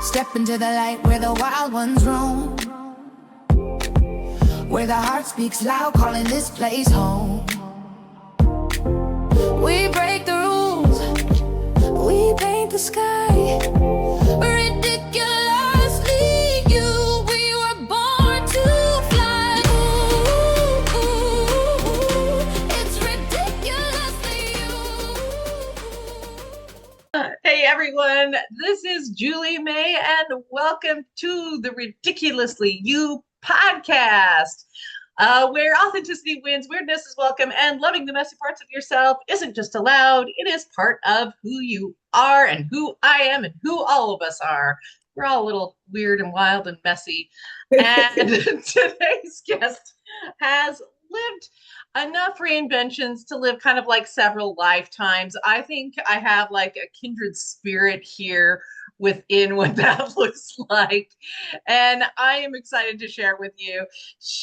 Step into the light where the wild ones roam, where the heart speaks loud, calling this place home. We break the rules, we paint the sky, ridiculously you, we were born to fly. Ooh, it's ridiculously you. Hey everyone, this is Julie May and welcome to the Ridiculously You podcast, where authenticity wins, weirdness is welcome, and loving the messy parts of yourself isn't just allowed, it is part of who you are and who I am and who all of us are. We're all a little weird and wild and messy. And today's guest has lived enough reinventions to live kind of like several lifetimes. I think I have like a kindred spirit here within what that looks like. And I am excited to share with you.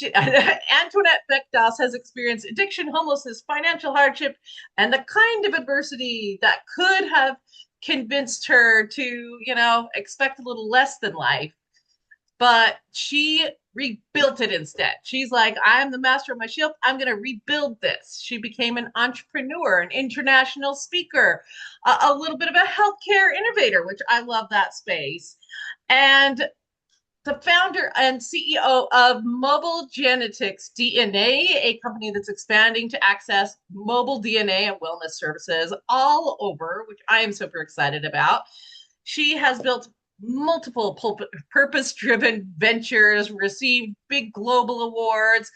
Antionett Beck-Doss has experienced addiction, homelessness, financial hardship, and the kind of adversity that could have convinced her to, expect a little less than life. But she rebuilt it instead. She's like, I'm the master of my ship. I'm going to rebuild this. She became an entrepreneur, an international speaker, a little bit of a healthcare innovator, which I love that space. And the founder and CEO of Mobile Genetix DNA, a company that's expanding to access mobile DNA and wellness services all over, which I am super excited about. She has built multiple purpose-driven ventures, received big global awards,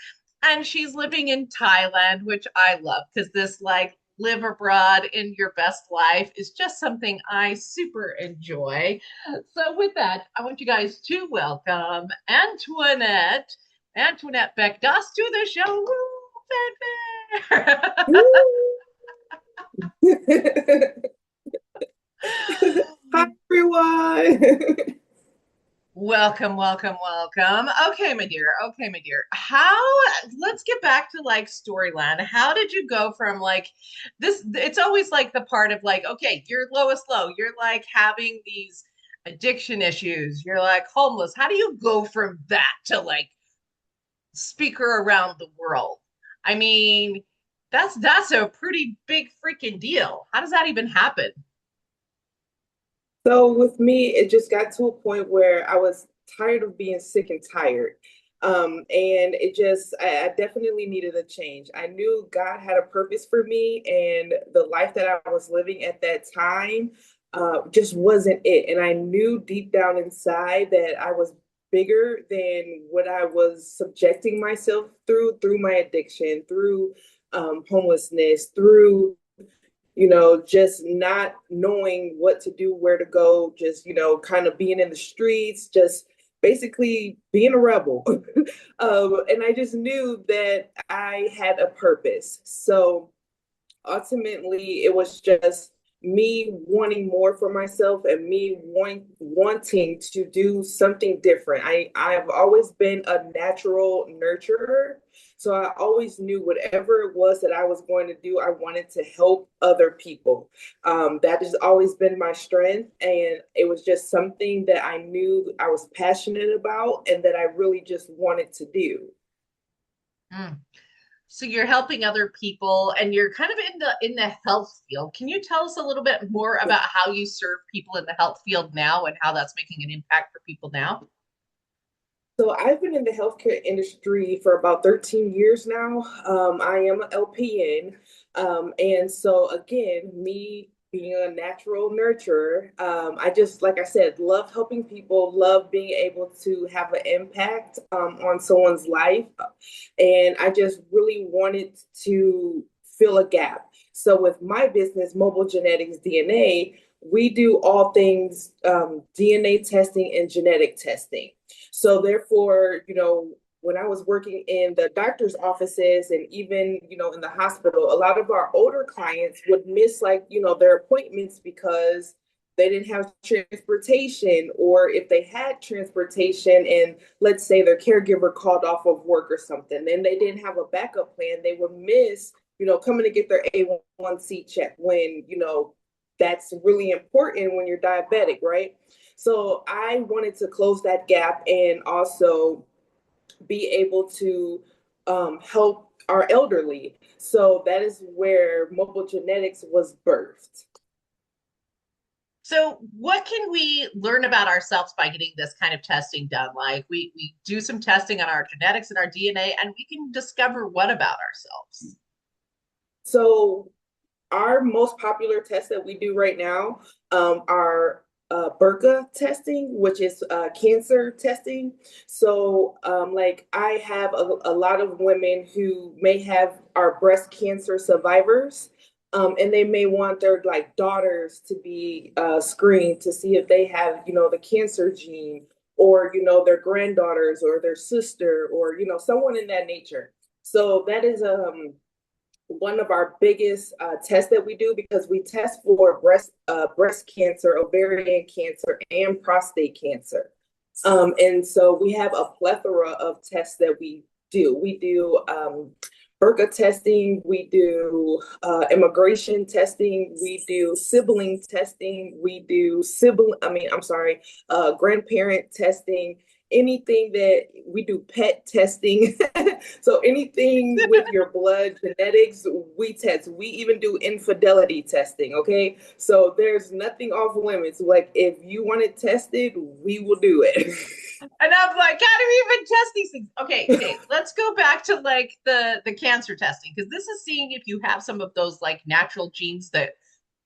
and she's living in Thailand, which I love because this like live abroad in your best life is just something I super enjoy. So with that, I want you guys to welcome Antionett Beck-Doss to the show. Woo, fanfare. Hi, everyone. Welcome. Okay, my dear. Let's get back to like Storyland. How did you go from like this? It's always like the part of like, okay, you're lowest low. You're like having these addiction issues. You're like homeless. How do you go from that to like speaker around the world? I mean, that's a pretty big freaking deal. How does that even happen? So with me, it just got to a point where I was tired of being sick and tired. And I definitely needed a change. I knew God had a purpose for me, and the life that I was living at that time just wasn't it. And I knew deep down inside that I was bigger than what I was subjecting myself through my addiction, through homelessness, through just not knowing what to do, where to go, just, kind of being in the streets, just basically being a rebel. And I just knew that I had a purpose. So ultimately, it was just me wanting more for myself and me wanting to do something different. I've always been a natural nurturer. So I always knew whatever it was that I was going to do, I wanted to help other people. That has always been my strength. And it was just something that I knew I was passionate about and that I really just wanted to do. Mm. So you're helping other people and you're kind of in the health field. Can you tell us a little bit more about how you serve people in the health field now and how that's making an impact for people now? So I've been in the healthcare industry for about 13 years now. I am an LPN. And so again, me being a natural nurturer, I just, like I said, love helping people, love being able to have an impact on someone's life. And I just really wanted to fill a gap. So with my business, Mobile Genetix DNA, we do all things DNA testing and genetic testing. So therefore, when I was working in the doctor's offices and even, in the hospital, a lot of our older clients would miss their appointments because they didn't have transportation, or if they had transportation and let's say their caregiver called off of work or something, then they didn't have a backup plan, they would miss, coming to get their A1C check when, that's really important when you're diabetic, right? So I wanted to close that gap and also be able to help our elderly. So that is where mobile genetics was birthed. So what can we learn about ourselves by getting this kind of testing done? Like we do some testing on our genetics and our DNA, and we can discover what about ourselves? So our most popular tests that we do right now are BRCA testing, which is cancer testing. So, like, I have a lot of women who may have are breast cancer survivors, and they may want their like daughters to be screened to see if they have, the cancer gene, or their granddaughters or their sister, or someone in that nature. So that is one of our biggest tests that we do, because we test for breast cancer, ovarian cancer, and prostate cancer. And so we have a plethora of tests that we do. We do BRCA testing, we do immigration testing, we do sibling testing, we do grandparent testing, anything that we do pet testing. So anything with your blood genetics, we test. We even do infidelity testing. Okay. So there's nothing off limits. Like, if you want it tested, we will do it. And I'm like, how do we even test these things? Okay, let's go back to like the cancer testing, because this is seeing if you have some of those like natural genes that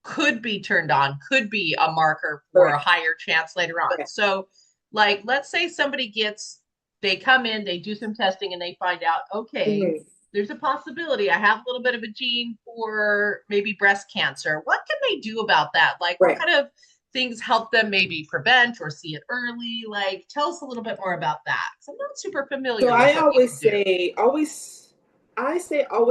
could be turned on, could be a marker for a higher chance later on. So, like, let's say they come in, they do some testing, and they find out, okay, there's a possibility I have a little bit of a gene for maybe breast cancer. What can they do about that? Like, what kind of things help them maybe prevent or see it early? Like, tell us a little bit more about that. So I'm not super familiar. So I always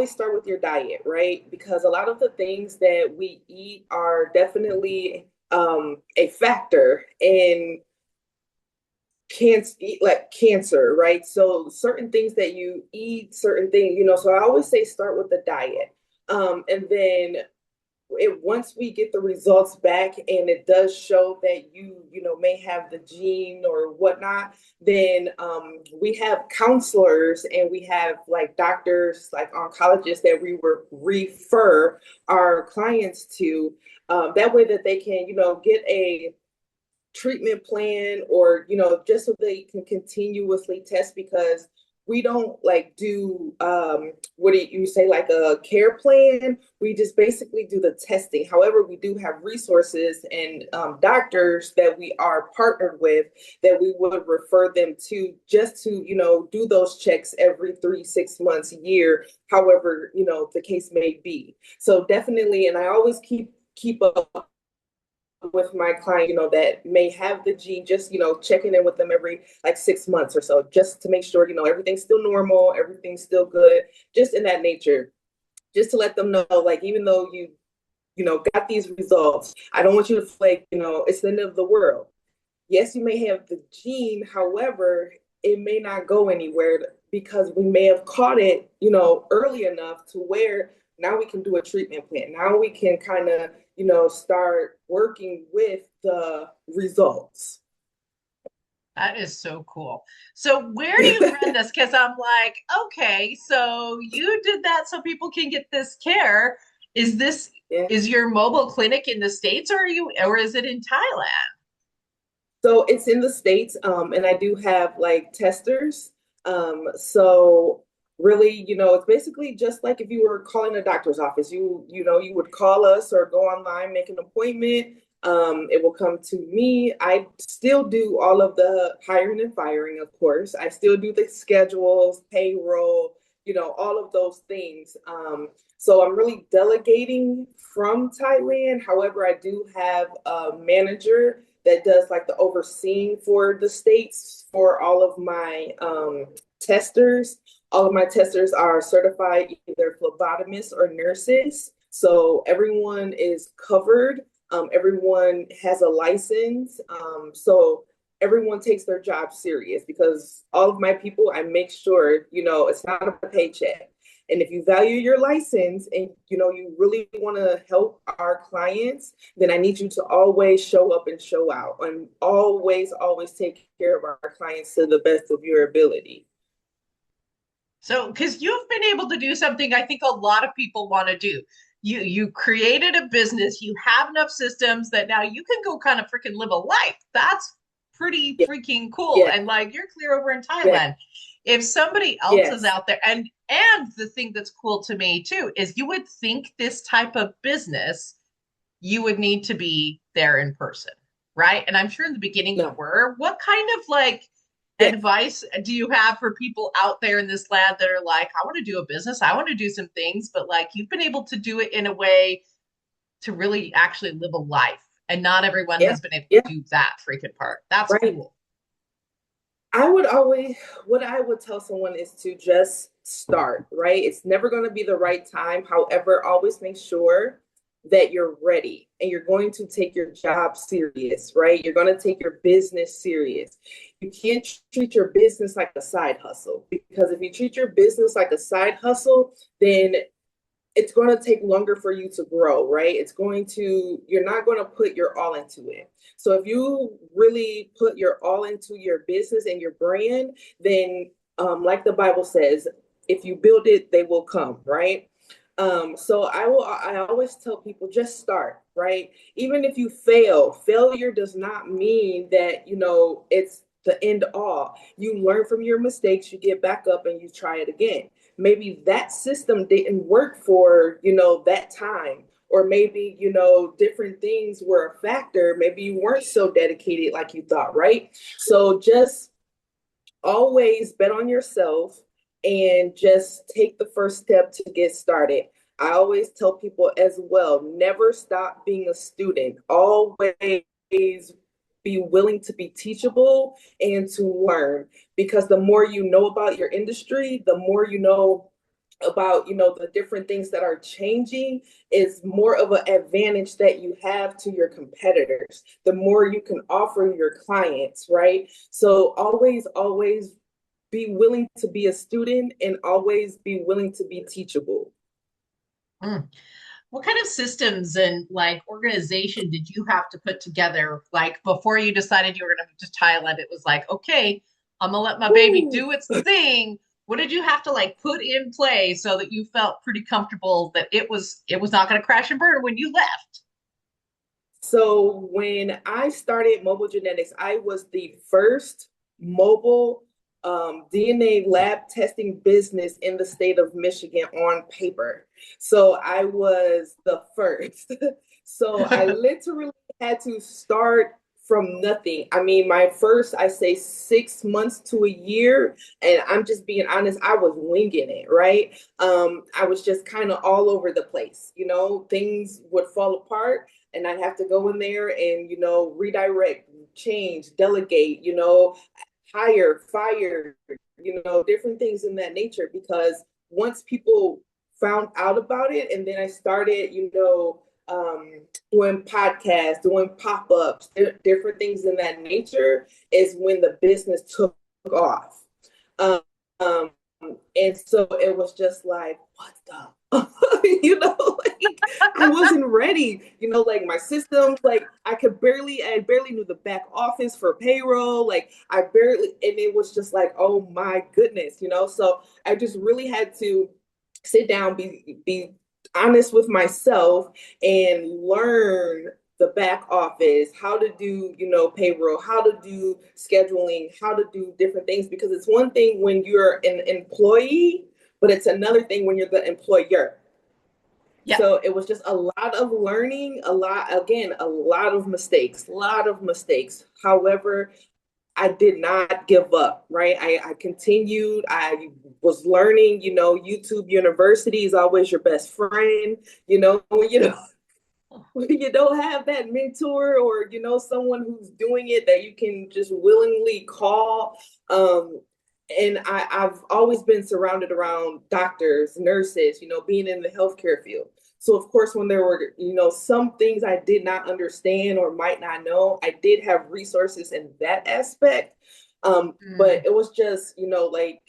start with your diet, right? Because a lot of the things that we eat are definitely a factor in cancer, right? So certain things that you eat, certain things, so I always say start with the diet. And then once we get the results back and it does show that you may have the gene or whatnot, then we have counselors and we have like doctors, like oncologists, that we refer our clients to, that way that they can get a treatment plan, or just so they can continuously test, because we don't like do what do you say, like a care plan. We just basically do the testing. However, we do have resources and doctors that we are partnered with, that we would refer them to, just to do those checks every 3-6 months, a year, however the case may be. So definitely, and I always keep up with my client, that may have the gene, just, checking in with them every like 6 months or so, just to make sure, everything's still normal, everything's still good, just in that nature, just to let them know, like, even though you got these results, I don't want you to feel like, it's the end of the world. Yes, you may have the gene, however, it may not go anywhere, because we may have caught it, early enough to where now we can do a treatment plan. Now we can kind of, start working with the results. That is so cool. So where do you run this? Because I'm like, okay, so you did that so people can get this care. Is this is your mobile clinic in the States, or is it in Thailand? So it's in the States, and I do have like testers. So really, it's basically just like if you were calling a doctor's office. You would call us or go online, make an appointment. It will come to me. I still do all of the hiring and firing, of course. I still do the schedules, payroll, all of those things. So I'm really delegating from Thailand. However, I do have a manager that does like the overseeing for the States for all of my testers. All of my testers are certified either phlebotomists or nurses. So everyone is covered. Everyone has a license. So everyone takes their job serious, because all of my people, I make sure, it's not a paycheck. And if you value your license and, you really want to help our clients, then I need you to always show up and show out and always, always take care of our clients to the best of your ability. So, because you've been able to do something I think a lot of people want to do. You created a business, you have enough systems that now you can go kind of freaking live a life. That's pretty Yeah. freaking cool. Yeah. And like you're clear over in Thailand. Yeah. If somebody else is Yes. out there, and the thing that's cool to me too is you would think this type of business, you would need to be there in person, right? And I'm sure in the beginning you No. were. What kind of like Yeah. advice do you have for people out there in this land that are like, I want to do a business, I want to do some things, but like you've been able to do it in a way to really actually live a life, and not everyone Yeah. has been able Yeah. to do that freaking part. That's Right. cool. What I would tell someone is to just start, right? It's never going to be the right time. However, always make sure that you're ready and you're going to take your job serious, right? You're going to take your business serious. You can't treat your business like a side hustle, because if you treat your business like a side hustle, then it's going to take longer for you to grow, right? You're not going to put your all into it. So if you really put your all into your business and your brand, then like the Bible says, if you build it, they will come, right? So I always tell people, just start, right? Even if you failure does not mean that, it's the end all. You learn from your mistakes, you get back up and you try it again. Maybe that system didn't work for, that time. Or maybe, different things were a factor. Maybe you weren't so dedicated like you thought, right? So just always bet on yourself and just take the first step to get started. I always tell people as well, never stop being a student. Always be willing to be teachable and to learn, because the more you know about your industry, the more you know about the different things that are changing, is more of an advantage that you have to your competitors, the more you can offer your clients, right? So always be willing to be a student and always be willing to be teachable. Mm. What kind of systems and like organization did you have to put together? Like before you decided you were going to move to Thailand, it was like, okay, I'm gonna let my baby do its thing. What did you have to like put in play so that you felt pretty comfortable that it was not going to crash and burn when you left? So when I started Mobile Genetix, I was the first mobile DNA lab testing business in the state of Michigan on paper. So I was the first. So I literally had to start from nothing. I mean, my first, I say 6 months to a year, and I'm just being honest, I was winging it, right? I was just kind of all over the place. Things would fall apart and I'd have to go in there and, redirect, change, delegate, hire, fire, different things in that nature. Because once people found out about it, and then I started, doing podcasts, doing pop-ups, different things in that nature, is when the business took off. Um, and so it was just like, what the, like I wasn't ready, like my systems, like I barely knew the back office for payroll. Like and it was just like, oh my goodness, so I just really had to sit down, be honest with myself and learn the back office, how to do, payroll, how to do scheduling, how to do different things, because it's one thing when you're an employee, but it's another thing when you're the employer. Yeah. So it was just a lot of learning, a lot of mistakes. However, I did not give up, right? I continued. I was learning, YouTube University is always your best friend, when you don't have that mentor or, someone who's doing it that you can just willingly call. And I've always been surrounded around doctors, nurses, being in the healthcare field. So of course, when there were, some things I did not understand or might not know, I did have resources in that aspect. But it was just, like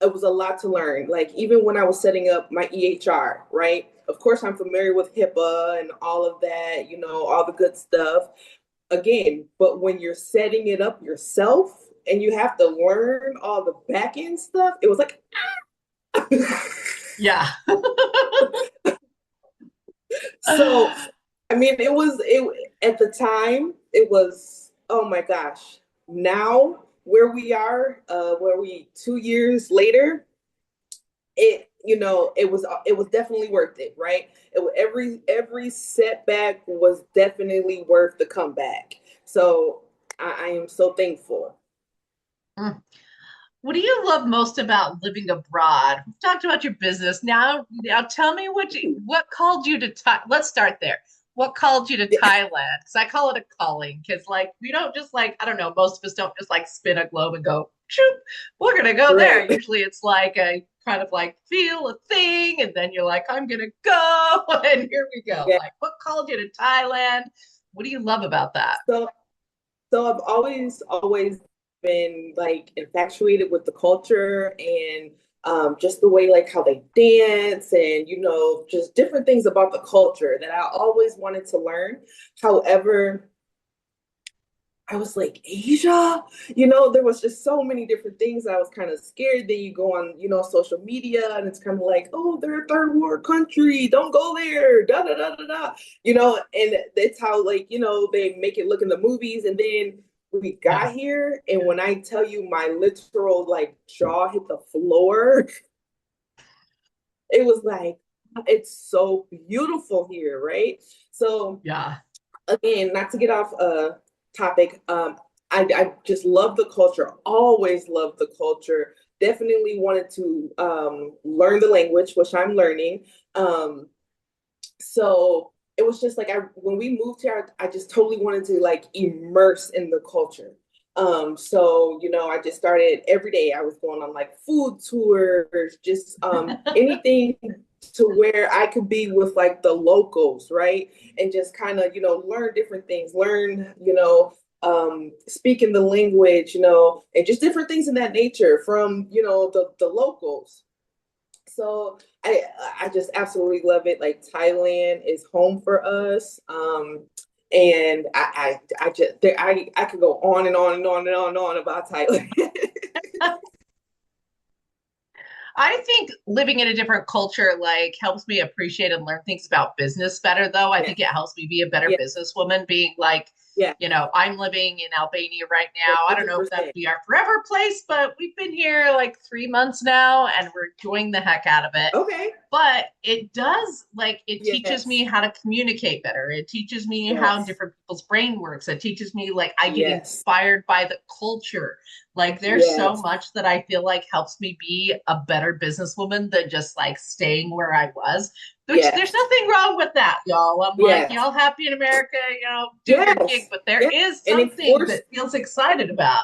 it was a lot to learn. Like even when I was setting up my EHR, right? Of course, I'm familiar with HIPAA and all of that, all the good stuff. Again, but when you're setting it up yourself and you have to learn all the back end stuff, it was like, Yeah. so, I mean, it at the time, it was, oh my gosh. Now, where we 2 years later, it was definitely worth it, right? Every setback was definitely worth the comeback. So I am so thankful. Mm. What do you love most about living abroad? We've talked about your business. Now tell me what called you to let's start there. What called you to Thailand? Because I call it a calling. Because like we don't just like, I don't know, most of us don't just like spin a globe and go, shoot, we're gonna go there. Right. Usually it's like a kind of like feel a thing, and then you're like, I'm gonna go, and here we go. Yeah. Like, what called you to Thailand? What do you love about that? So so I've always been like infatuated with the culture and just the way like how they dance and just different things about the culture that I always wanted to learn. However, I was like, Asia, there was just so many different things. I was kind of scared. Then you go on, social media and it's kind of like, oh, they're a third world country. Don't go there. Da da da da da. And that's how like, they make it look in the movies. And then we Yeah. got here. And when I tell you my literal like jaw hit the floor, it was like, it's so beautiful here, right? So Yeah. again, not to get off topic, I just love the culture, always loved the culture. Definitely wanted to learn the language, which I'm learning. So it was just like when we moved here, I just totally wanted to like immerse in the culture. So I just started every day. I was going on like food tours, just anything to where I could be with like the locals, right? And just kind of, learn different things, learn, speaking the language, and just different things in that nature from, the locals. So I just absolutely love it. Like Thailand is home for us. And I just I could go on and on and on and on and on about Thailand. I think living in a different culture like helps me appreciate and learn things about business better though. I Yeah, think it helps me be a better yeah, businesswoman being like, yeah, I'm living in Albania right now. I don't know if that'll 100%. be our forever place, but we've been here like 3 months now and we're enjoying the heck out of it. Okay. But it does like it teaches me Yes. how to communicate better. It teaches me how Yes. different people's brain works. It teaches me like I get Yes. inspired by the culture. Like there's so Yes. much that I feel like helps me be a better businesswoman than just like staying where I was. Which there's Yes. nothing wrong with that, y'all. I'm like, Yes. y'all happy in America, do your gig, Yes. but there Yes. is And it something forced that feels excited about.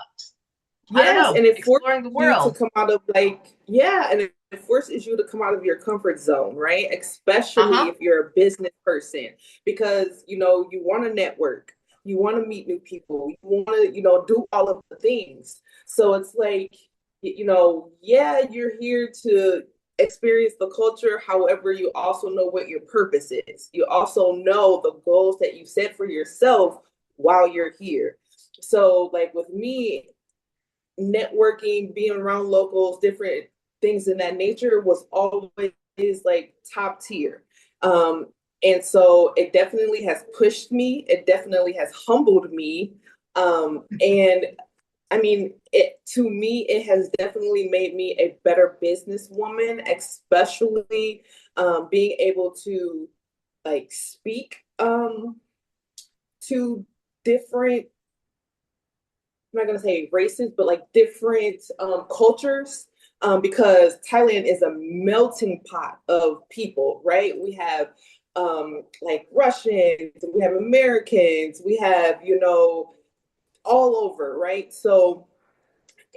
I don't Yes, know, and it forces exploring the you to world. come out of like, yeah, and it forces you to come out of your comfort zone, right? Especially Uh-huh. if you're a business person, because you want to network, you want to meet new people, you want to, do all of the things. So it's like, yeah, you're here to experience the culture. However, you also know what your purpose is. You also know the goals that you set for yourself while you're here. So, like with me, networking, being around locals, different things in that nature was always like top tier. Um, and so it definitely has pushed me. It definitely has humbled me. And I mean, to me, it has definitely made me a better businesswoman, especially being able to like speak to different, I'm not gonna say races, but like different cultures, because Thailand is a melting pot of people, right? We have like Russians, we have Americans, we have all over, right? So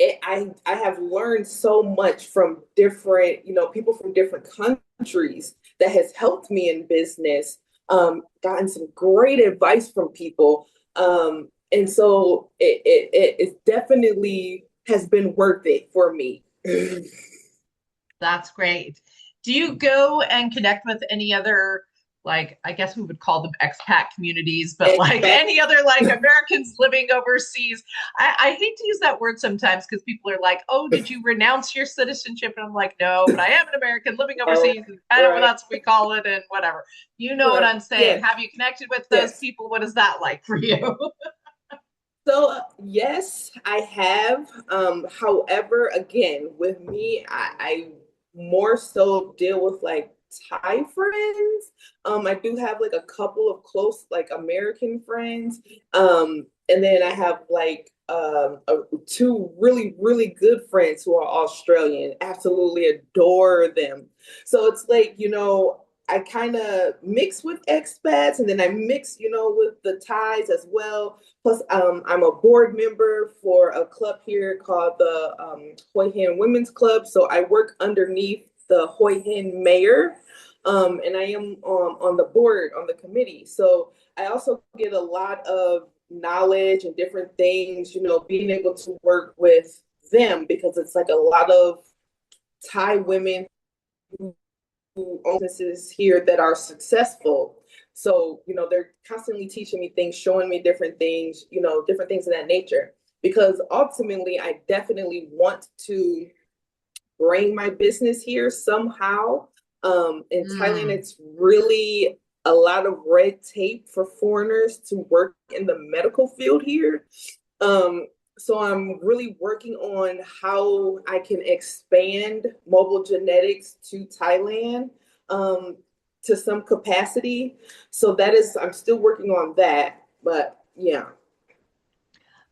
I have learned so much from different people from different countries that has helped me in business. Gotten some great advice from people, and so it definitely has been worth it for me. That's great. Do you go and connect with any other, like, I guess we would call them expat communities, but like Expat. any other like Americans living overseas? I hate to use that word sometimes because people are like, oh, did you renounce your citizenship? And I'm like, no, but I am an American living Oh, overseas. And kind of right. that's what we call it and whatever. You know what Right. I'm saying. Yes. Have you connected with those Yes. people? What is that like for you? So yes, I have. However, again, with me, I more so deal with like Thai friends. I do have like a couple of close like American friends. And then I have like two really, really good friends who are Australian. Absolutely adore them. So it's like, I kind of mix with expats and then I mix, with the Thais as well. Plus, I'm a board member for a club here called the Hoi Hin Women's Club. So I work underneath the Hoi Hin mayor, and I am on the board, on the committee. So I also get a lot of knowledge and different things, being able to work with them because it's like a lot of Thai women who own businesses here that are successful. So, they're constantly teaching me things, showing me different things, different things of that nature. Because ultimately, I definitely want to bring my business here somehow. In Thailand, it's really a lot of red tape for foreigners to work in the medical field here. So I'm really working on how I can expand mobile genetics to Thailand to some capacity. So I'm still working on that. But yeah.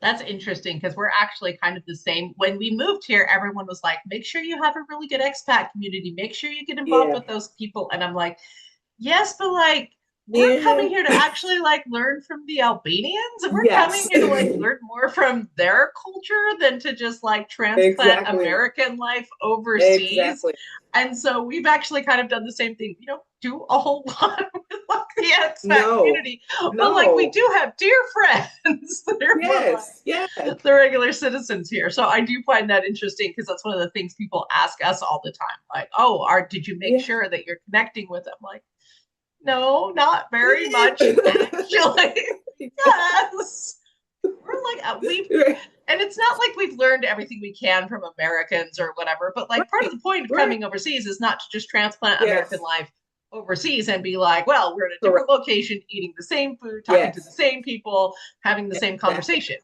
That's interesting because we're actually kind of the same. When we moved here, everyone was like, make sure you have a really good expat community, make sure you get involved Yeah. with those people. And I'm like, yes, but like, we're Yeah. coming here to actually like learn from the Albanians, and we're coming Yes. here to like learn more from their culture than to just like transplant Exactly. American life overseas. Exactly. And so we've actually kind of done the same thing. We don't do a whole lot with like the expat No. community, but like we No. do have dear friends that are more like Yes. Yes. the regular citizens here. So I do find that interesting because that's one of the things people ask us all the time. Like, oh, did you make Yeah. sure that you're connecting with them? Like, no, not very much, actually. Yes. We're like, and it's not like we've learned everything we can from Americans or whatever, but like part of Right. the point of Right. coming overseas is not to just transplant American Yes. life overseas and be like, well, we're in a Correct. different location, eating the same food, talking to the Yes. same people, having the same Exactly. conversation.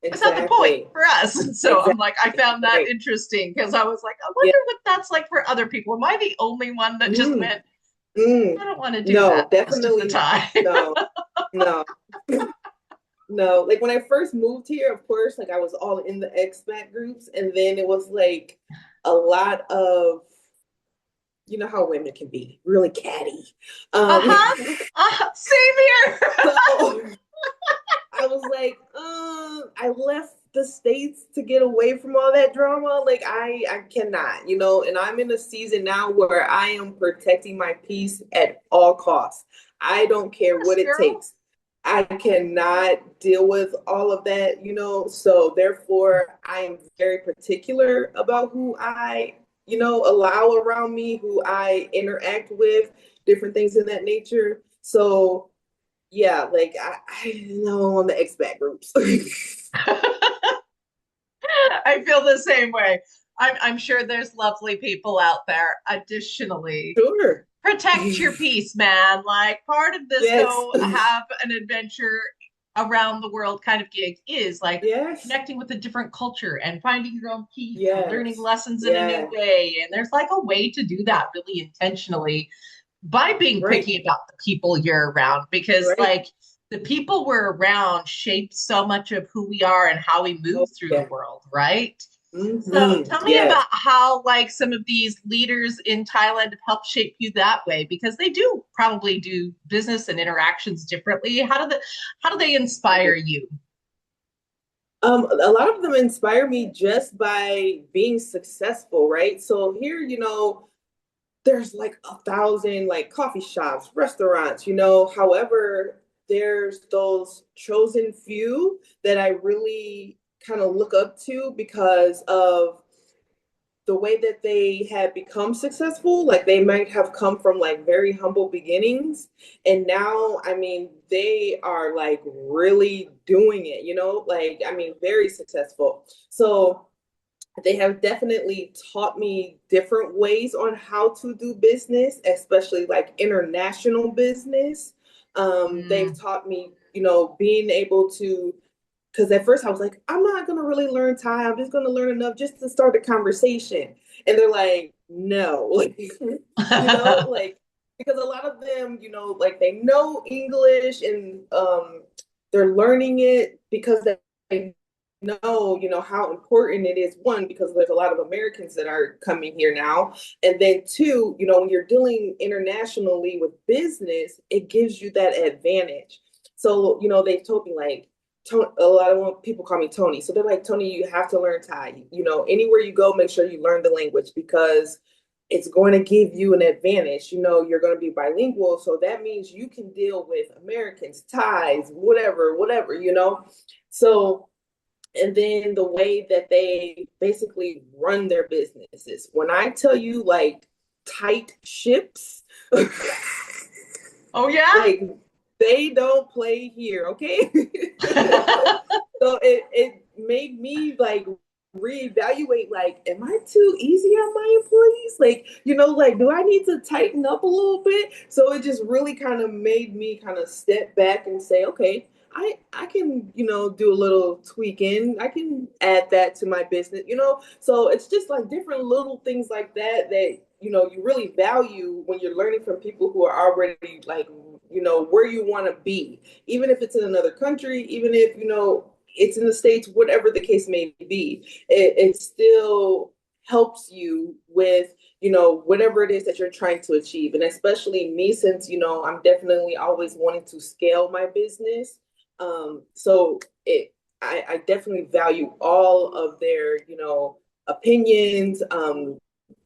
It's not the point Exactly. for us. So I'm like, I Exactly. found that Right. interesting because I was like, I Yeah. wonder what that's like for other people. Am I the only one that just Mm. went, Mm. I don't want to do No, that most of the definitely time? no. No. No. Like when I first moved here, of course, like I was all in the expat groups, and then it was like a lot of how women can be really catty. Uh-huh. Same here. So I was like, I left the States to get away from all that drama. Like I cannot, and I'm in a season now where I am protecting my peace at all costs. I don't care Yes, what it girl. takes. I cannot deal with all of that, so therefore I am very particular about who I, allow around me, who I interact with, different things in that nature. So yeah, like I know on the expat groups. I feel the same way. I'm sure there's lovely people out there. Additionally, Sure. protect your peace, man. Like part of this Yes. go have an adventure around the world kind of gig is like Yes. connecting with a different culture and finding your own peace and learning Yes. lessons in a new Yeah. way. And there's like a way to do that really intentionally by being Right. picky about the people you're around because Right. like the people we're around shape so much of who we are and how we Oh, move through the yeah. world, right? So Mm-hmm. tell me Yes. about how like some of these leaders in Thailand have helped shape you that way because they do probably do business and interactions differently. How do they inspire you? A lot of them inspire me just by being successful, right? So here, there's like 1,000 like coffee shops, restaurants, However, there's those chosen few that I really kind of look up to because of the way that they had become successful, like they might have come from like very humble beginnings. And now, I mean, they are like really doing it, like, I mean, very successful. So they have definitely taught me different ways on how to do business, especially like international business. They've taught me, being able to, because at first I was like, I'm not going to really learn Thai. I'm just going to learn enough just to start a conversation. And they're like, no, like, like, because a lot of them, like they know English and they're learning it because they know, how important it is. One, because there's a lot of Americans that are coming here now. And then two, when you're dealing internationally with business, it gives you that advantage. So, they've told me like, a lot of people call me Tony. So they're like, Tony, you have to learn Thai. Anywhere you go, make sure you learn the language because it's going to give you an advantage. You're going to be bilingual. So that means you can deal with Americans, Thais, whatever. So, and then the way that they basically run their businesses. When I tell you like tight ships, oh yeah, like they don't play here, okay? So it made me like reevaluate, like, am I too easy on my employees? Like, like, do I need to tighten up a little bit? So it just really kind of made me kind of step back and say, okay, I can, do a little tweaking. I can add that to my business, So it's just like different little things like that you really value when you're learning from people who are already like, where you want to be, even if it's in another country, even if, it's in the States, whatever the case may be, it still helps you with, whatever it is that you're trying to achieve. And especially me, since, I'm definitely always wanting to scale my business. So I definitely value all of their, opinions,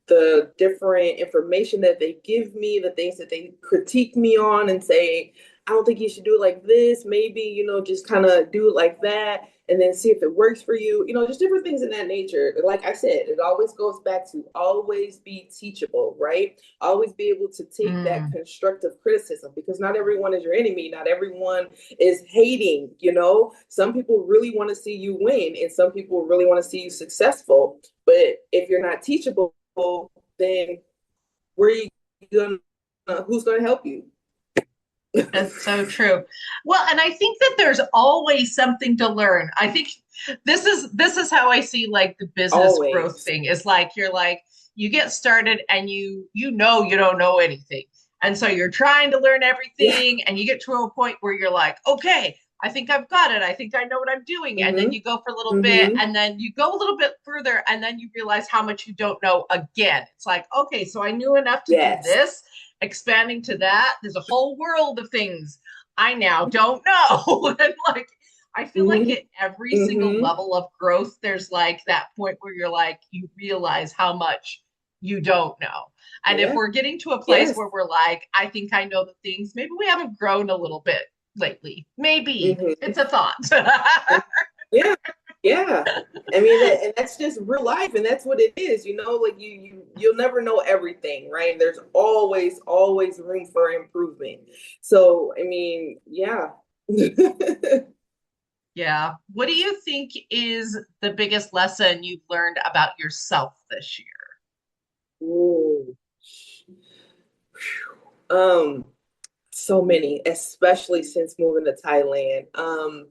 the different information that they give me, the things that they critique me on and say, I don't think you should do it like this. Maybe, just kind of do it like that and then see if it works for you. Just different things in that nature. Like I said, it always goes back to always be teachable, right? Always be able to take that constructive criticism because not everyone is your enemy. Not everyone is hating, Some people really want to see you win and some people really want to see you successful. But if you're not teachable, then where are you gonna who's gonna help you? That's so true. Well, and I think that there's always something to learn. I think this is how I see like the business Always. growth thing is like you get started and you don't know anything. And so you're trying to learn everything and you get to a point where you're like, okay, I think I've got it. I think I know what I'm doing. And then you go for a little bit and then you go a little bit further and then you realize how much you don't know again. It's like, okay, so I knew enough to do this. Expanding to that, there's a whole world of things I now don't know. And like, I feel like at every single level of growth, there's like that point where you're like, you realize how much you don't know. And if we're getting to a place where we're like, I think I know the things, maybe we haven't grown a little bit lately. Maybe it's a thought. Yeah. I mean, and that's just real life, and that's what it is. Like you'll never know everything, right? There's always room for improvement. So, I mean, yeah. Yeah. What do you think is the biggest lesson you've learned about yourself this year? Ooh. So many, especially since moving to Thailand.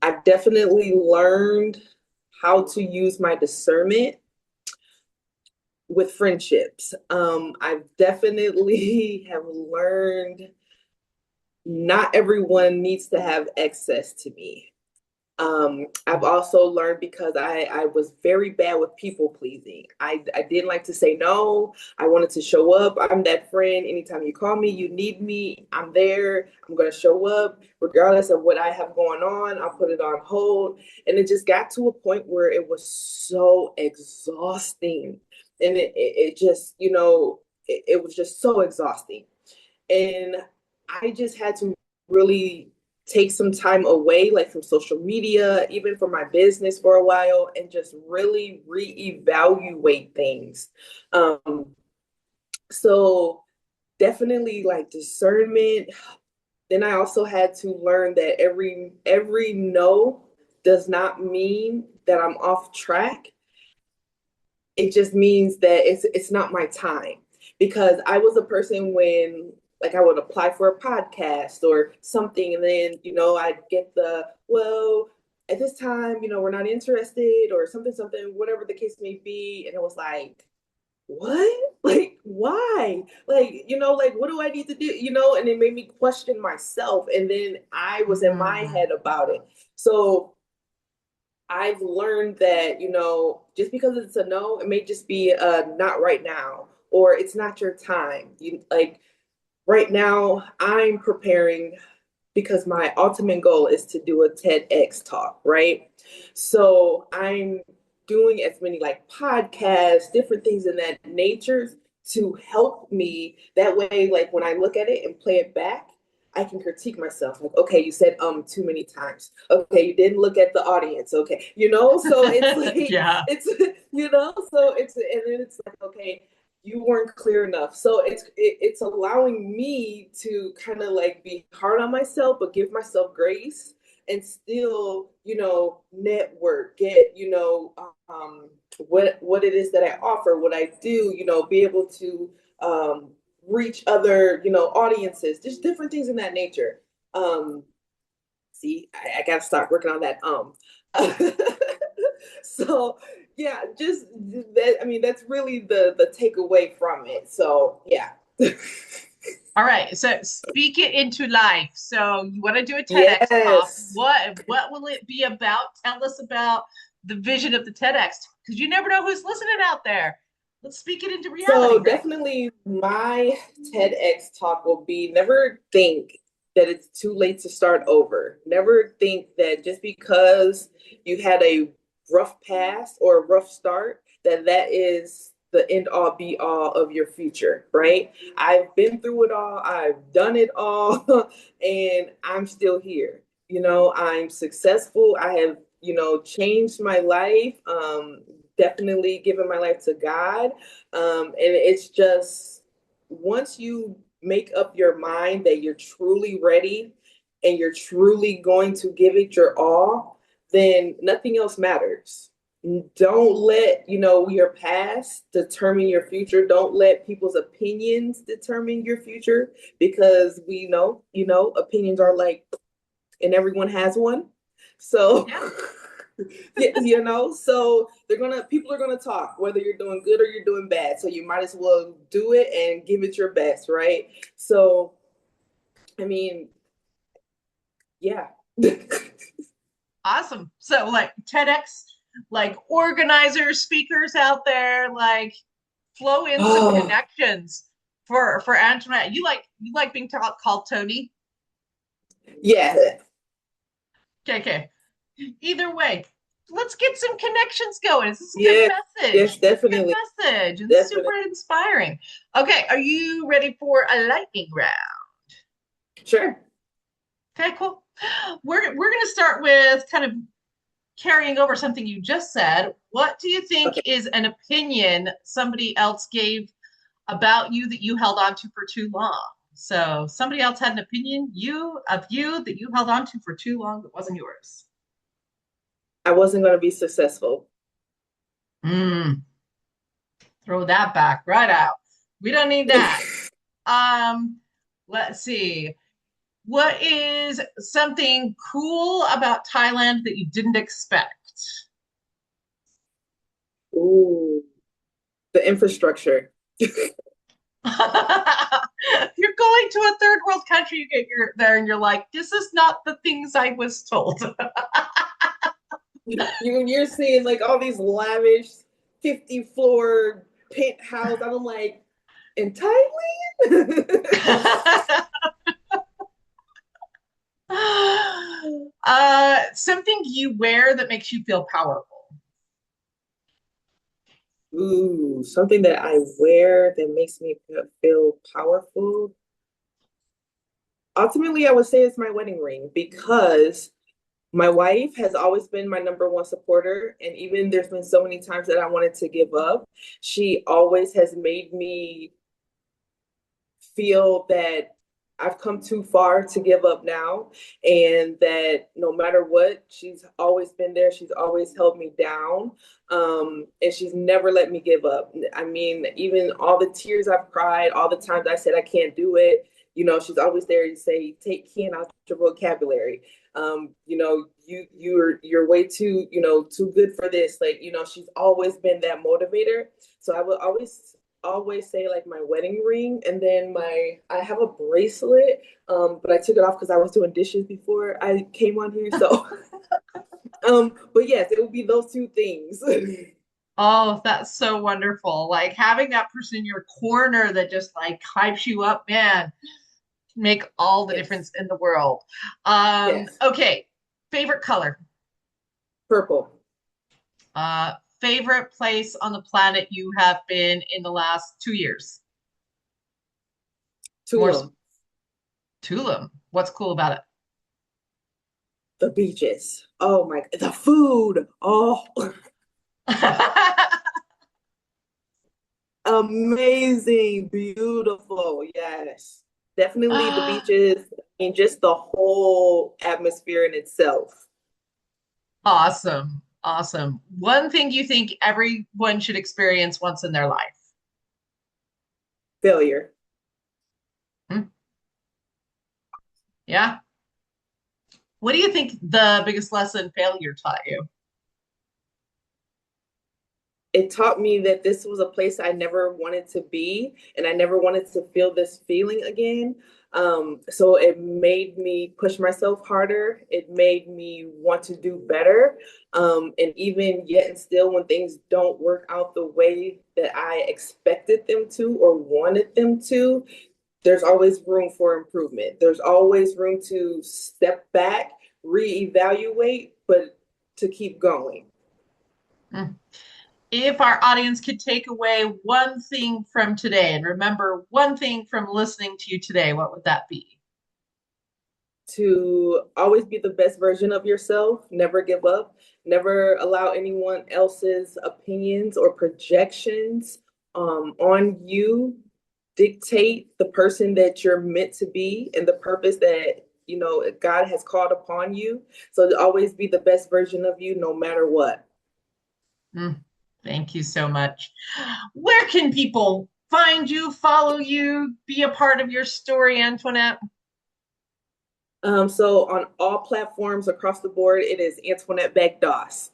I've definitely learned how to use my discernment with friendships. I definitely have learned not everyone needs to have access to me. I've also learned because I was very bad with people pleasing. I didn't like to say no. I wanted to show up. I'm that friend. Anytime you call me, you need me, I'm there. I'm going to show up regardless of what I have going on. I'll put it on hold. And it just got to a point where it was so exhausting. And it just, it was just so exhausting. And I just had to really take some time away, like from social media, even for my business for a while, and just really reevaluate things. So definitely like discernment. Then I also had to learn that every no does not mean that I'm off track. It just means that it's not my time. Because I was a person when like I would apply for a podcast or something, and then I'd get the, well, at this time, we're not interested, or something, whatever the case may be. And it was like, what? Like, why? Like, like, what do I need to do? And it made me question myself. And then I was in my head about it. So I've learned that, just because it's a no, it may just be a not right now, or it's not your time. Like right now, I'm preparing because my ultimate goal is to do a TEDx talk, right? So I'm doing as many like podcasts, different things in that nature to help me. That way, like when I look at it and play it back, I can critique myself. Like, okay, you said too many times. Okay, you didn't look at the audience. Okay, so it's like Yeah. it's so and then it's like, okay, you weren't clear enough. So it's allowing me to kind of like be hard on myself, but give myself grace and still, network, get, what it is that I offer, what I do, be able to reach other, audiences, just different things in that nature. See, I gotta start working on that. So yeah, just that. I mean, that's really the takeaway from it. So yeah. All right. So speak it into life. So you want to do a TEDx talk. Yes. What will it be about? Tell us about the vision of the TEDx, because you never know who's listening out there. Let's speak it into reality. So definitely my TEDx talk will be, never think that it's too late to start over. Never think that just because you had a rough past or a rough start, that is the end all be all of your future, right? I've been through it all. I've done it all and I'm still here. I'm successful. I have, changed my life. Definitely given my life to God. And it's just, once you make up your mind that you're truly ready and you're truly going to give it your all, then nothing else matters. Don't let, your past determine your future. Don't let people's opinions determine your future, because we know, opinions are like, and everyone has one. So Yeah. yeah, so people are gonna talk, whether you're doing good or you're doing bad. So you might as well do it and give it your best, right? So, I mean, yeah. Awesome. So like TEDx, like organizers, speakers out there, like flow in some Oh, connections for Antoinette. You like being called Tony? yeah. Okay, okay. Either way, let's get some connections going. This is a good Yes, yes, message. It's a good definitely. message and super Definitely. inspiring. Okay, are you ready for a lightning round? Sure. Okay, cool. We're gonna start with kind of carrying over something you just said. What do you think Okay. is an opinion somebody else gave about you that you held on to for too long? So somebody else had an opinion of you that you held on to for too long that wasn't yours. I wasn't gonna be successful. Mm, throw that back right out. We don't need that. Um, let's see. What is something cool about Thailand that you didn't expect? Ooh, the infrastructure. You're going to a third world country, you get there and you're like, this is not the things I was told. You're seeing like all these lavish 50-floor penthouse. I'm like, in Thailand? Something you wear that makes you feel powerful. Ooh, something that I wear that makes me feel powerful. Ultimately, I would say it's my wedding ring because my wife has always been my number one supporter. And even there's been so many times that I wanted to give up. She always has made me feel that I've come too far to give up now, and that no matter what, she's always been there. She's always held me down, and she's never let me give up. I mean, even all the tears I've cried, all the times I said I can't do it, she's always there to say, "Take Ken out your vocabulary. You're way too good for this." Like, she's always been that motivator. So I will always say like my wedding ring, and then I have a bracelet, but I took it off because I was doing dishes before I came on here. So but yes, it would be those two things. Oh, that's so wonderful. Like having that person in your corner that just like hypes you up, man, make all the Yes. difference in the world. Yes. Okay. Favorite color? Purple. Favorite place on the planet you have been in the last 2 years? Tulum. Tulum. What's cool about it? The beaches. Oh my, the food. Oh, amazing, beautiful. Yes. Definitely the beaches and just the whole atmosphere in itself. Awesome. Awesome. One thing you think everyone should experience once in their life? Failure. Hmm? Yeah. What do you think the biggest lesson failure taught you? It taught me that this was a place I never wanted to be, and I never wanted to feel this feeling again. So it made me push myself harder. It made me want to do better. And even yet and still, when things don't work out the way that I expected them to or wanted them to, there's always room for improvement. There's always room to step back, reevaluate, but to keep going. Hmm. If our audience could take away one thing from today and remember one thing from listening to you today, what would that be? To always be the best version of yourself, never give up, never allow anyone else's opinions or projections on you dictate the person that you're meant to be and the purpose that God has called upon you. So to always be the best version of you no matter what. Thank you so much. Where can people find you, follow you, be a part of your story, Antionett? So on all platforms across the board, it is Antionett Beck-Doss.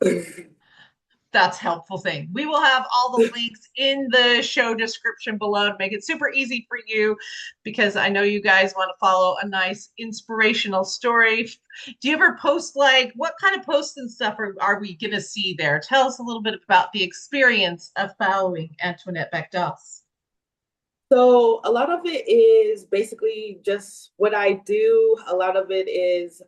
That's a helpful thing. We will have all the links in the show description below to make it super easy for you, because I know you guys want to follow a nice inspirational story. Do you ever post, like, what kind of posts and stuff are we going to see there? Tell us a little bit about the experience of following Antionett Beck-Doss. So a lot of it is basically just what I do. A lot of it is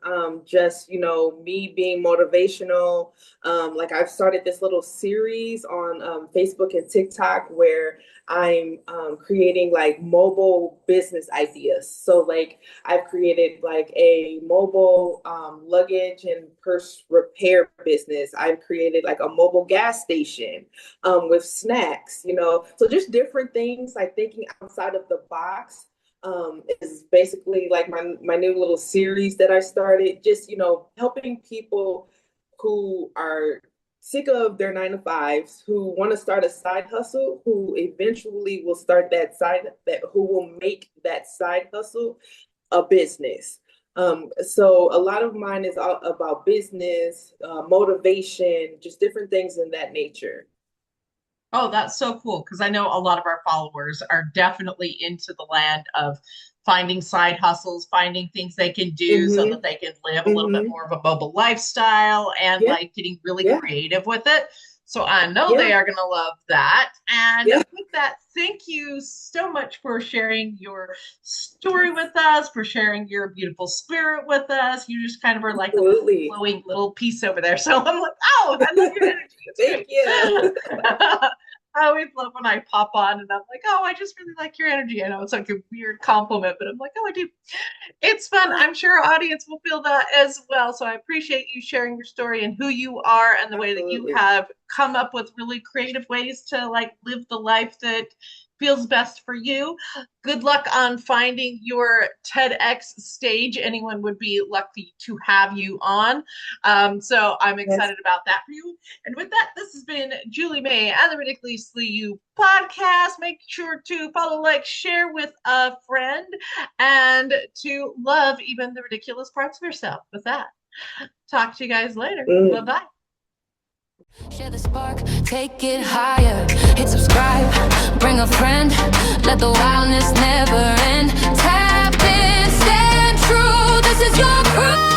just, me being motivational. Like I've started this little series on Facebook and TikTok where I'm creating like mobile business ideas. So like I've created like a mobile luggage and purse repair business. I've created like a mobile gas station with snacks, so just different things, like thinking outside of the box is basically like my new little series that I started, just, helping people who are sick of their 9 to 5s, who want to start a side hustle, who eventually will start who will make that side hustle a business. So a lot of mine is all about business, motivation, just different things in that nature. Oh, that's so cool, because I know a lot of our followers are definitely into the land of finding side hustles, finding things they can do so that Mm-hmm. they can live a little bit Mm-hmm. more of a mobile lifestyle and Yeah. like getting really Yeah. creative with it. So I know Yeah. they are going to love that. And Yeah. with that, thank you so much for sharing your story with us, for sharing your beautiful spirit with us. You just kind of are like a little Absolutely. glowing little piece over there. So I'm like, oh, I love your energy. It's Thank you. great. I always love when I pop on and I'm like, oh, I just really like your energy. I know it's like a weird compliment, but I'm like, oh, I do. It's fun. I'm sure our audience will feel that as well. So I appreciate you sharing your story and who you are and the way that you have come up with really creative ways to like live the life that feels best for you. Good luck on finding your TEDx stage. Anyone would be lucky to have you on. So I'm excited about that for you. And with that, this has been Julie May and the Ridiculously You podcast. Make sure to follow, like, share with a friend, and to love even the ridiculous parts of yourself. With that, talk to you guys later. Bye-bye. Share the spark, take it higher. Hit subscribe, bring a friend. Let the wildness never end. Tap in, stand true. This is your crew.